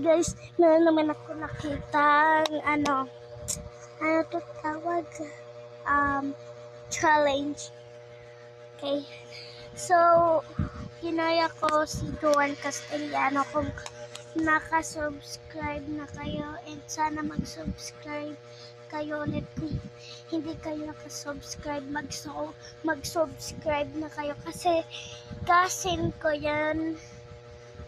Guys, na naman ako nakita ano to tawag, challenge. Okay. So, ginaya ko si Joan Castellano kung naka-subscribe na kayo, and sana mag-subscribe kayo ulit. Kung hindi kayo naka-subscribe, mag-subscribe na kayo kasi cousin ko yan.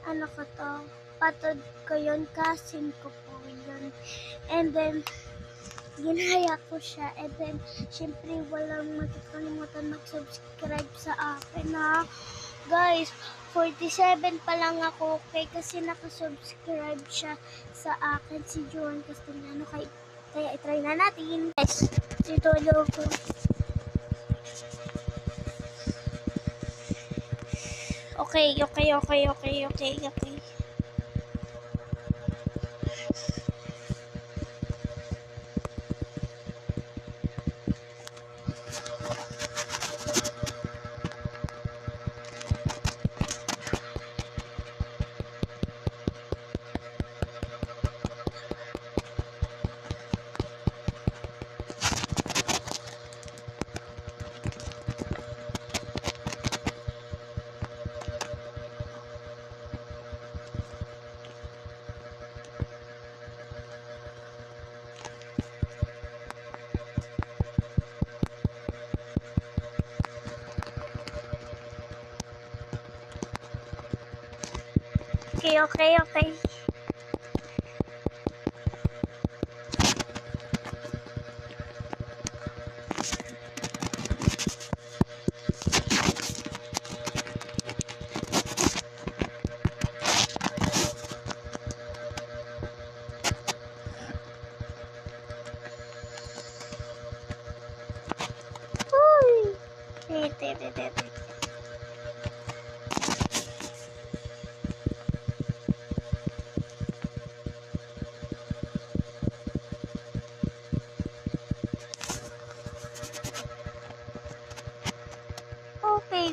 Ano ko to? Patod ko yun, cousin ko po yun. And then, ginaya ko siya. And then, syempre, walang makikalimutan mag-subscribe sa akin, ha? Guys, 47 pa lang ako, okay? Kasi nakasubscribe siya sa akin, si Joan Castellano. Kaya itry na natin. Guys, ito logo. Okay. Okay. Okay,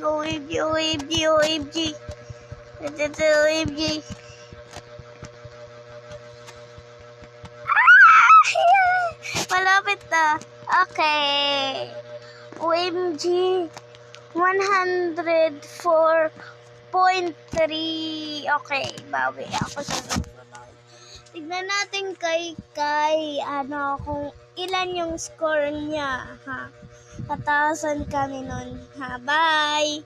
OMG. OMG. Malapit na. Okay. OMG. 104.3. Okay, bawi ako sa susunod. Tignan natin kay kung ilan yung score niya, ha. Tatasan kami nun, ha. Bye!